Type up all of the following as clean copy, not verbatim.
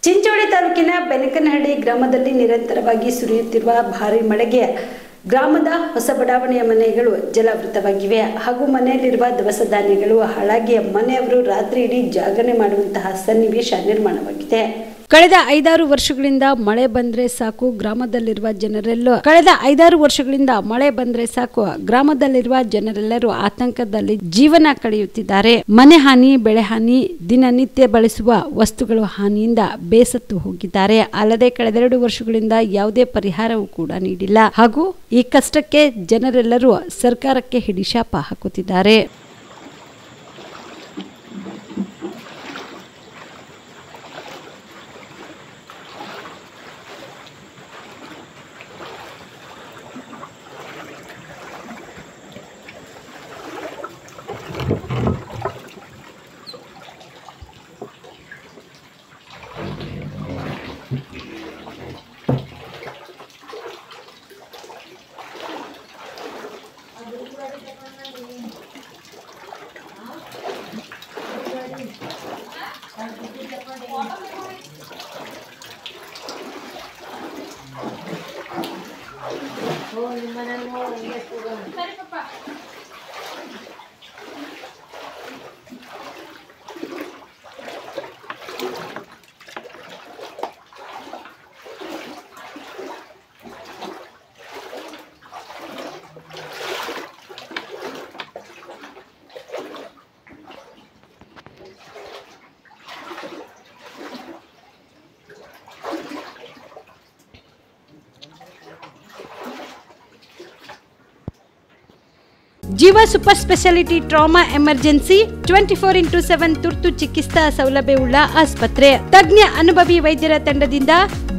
ಚಿಂಚೋಳಿ ತಾಲೂಕಿನ ಬೆನಕನಹಳ್ಳಿ ಗ್ರಾಮದಲ್ಲಿ ನಿರಂತರವಾಗಿ ಸುರಿಯುತ್ತಿರುವ ಭಾರೀ ಮಳೆಗೆ ಗ್ರಾಮದ ಹೊಸ ಬಡಾವಣೆಯ ಮನೆಗಳು ಜಲಾವೃತವಾಗಿವೆ ಹಾಗೂ ಮನೆಯಲ್ಲಿರುವ ದವಸ ಧಾನ್ಯಗಳು ಹಾಳಾಗಿ ಮನೆಯವರು ರಾತ್ರಿ ಇಡೀ ಜಾಗರಣೆ ಮಾಡುವಂತಹ ಸನ್ನಿವೇಶ ನಿರ್ಮಾಣವಾಗಿದೆ. ಕಳೆದ 5-6 ವರ್ಷಗಳಿಂದ ಮಳೆ ಬಂದ್ರೆ ಸಾಕು ಗ್ರಾಮದಲ್ಲಿರುವ ಜನರೆಲ್ಲರೂ ಆತಂಕದಲ್ಲಿ ಜೀವನ ಕಳೆಯುತ್ತಿದ್ದಾರೆ. ಮನೆ ಹಾನಿ, ಬೆಳೆ ಹಾನಿ, ದಿನನಿತ್ಯ ಬಳಸುವ ವಸ್ತುಗಳ ಹಾನಿಯಿಂದ ಬೇಸತ್ತು ಹೋಗಿದ್ದಾರೆ. ಅಲ್ಲದೆ ಕಳೆದ 2 ವರ್ಷಗಳಿಂದ ಯಾವುದೇ ಪರಿಹಾರವೂ ಕೂಡ ನೀಡಿಲ್ಲ ಹಾಗೂ ಈ ಕಷ್ಟಕ್ಕೆ ಜನರೆಲ್ಲರೂ ಸರ್ಕಾರಕ್ಕೆ ಹಿಡಿಶಾಪ ಹಾಕುತ್ತಿದ್ದಾರೆ. ಜೀವ super speciality trauma emergency 24x7 ತುರ್ತು ಚಿಕಿತ್ಸಾ ಸೌಲಭ್ಯವುಳ್ಳ ಆಸ್ಪತ್ರೆ. ತಜ್ಞ ಅನುಭವಿ ವೈದ್ಯರ ತಂಡದಿಂದ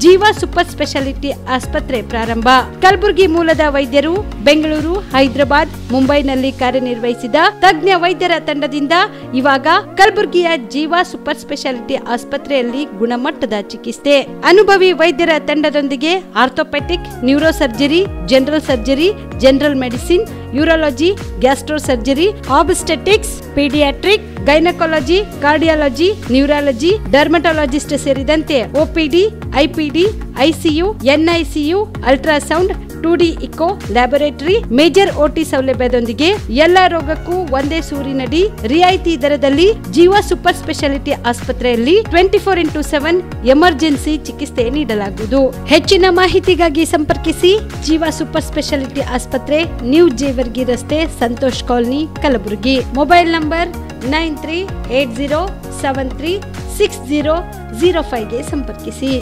ಜೀವ ಸೂಪರ್ ಸ್ಪೆಷಾಲಿಟಿ ಆಸ್ಪತ್ರೆ ಪ್ರಾರಂಭ. ಕಲಬುರಗಿ ಮೂಲದ ವೈದ್ಯರು ಬೆಂಗಳೂರು, ಹೈದರಾಬಾದ್, ಮುಂಬೈನಲ್ಲಿ ಕಾರ್ಯನಿರ್ವಹಿಸಿದ ತಜ್ಞ ವೈದ್ಯರ ತಂಡದಿಂದ ಇವಾಗ ಕಲಬುರಗಿಯ ಜೀವ ಸೂಪರ್ ಸ್ಪೆಷಾಲಿಟಿ ಆಸ್ಪತ್ರೆಯಲ್ಲಿ ಗುಣಮಟ್ಟದ ಚಿಕಿತ್ಸೆ. ಅನುಭವಿ ವೈದ್ಯರ ತಂಡದೊಂದಿಗೆ orthopaedic, neuro surgery, general surgery, general medicine, urology, gastro surgery, obstetrics, paediatric, gynaecology, cardiology, neurology, dermatologist ಸೇರಿದಂತೆ OPD, IPD, ICU, NICU, ultrasound, 2D echo, laboratory, major OT ಸೌಲಭ್ಯದೊಂದಿಗೆ ಎಲ್ಲಾ ರೋಗಕ್ಕೂ ಒಂದೇ ಸೂರಿನಡಿ ರಿಯಾಯಿತಿ ದರದಲ್ಲಿ ಜೀವ ಸೂಪರ್ ಸ್ಪೆಷಾಲಿಟಿ ಆಸ್ಪತ್ರೆಯಲ್ಲಿ 24x7 ಎಮರ್ಜೆನ್ಸಿ ಚಿಕಿತ್ಸೆ ನೀಡಲಾಗುವುದು. ಹೆಚ್ಚಿನ ಮಾಹಿತಿಗಾಗಿ ಸಂಪರ್ಕಿಸಿ ಜೀವ ಸೂಪರ್ ಸ್ಪೆಷಾಲಿಟಿ ಆಸ್ಪತ್ರೆ, ನ್ಯೂ ಜೇವರ್ಗಿ ರಸ್ತೆ, Santosh colony, Kalaburagi. Mobile number 9380736005 ಗೆ ಸಂಪರ್ಕಿಸಿ.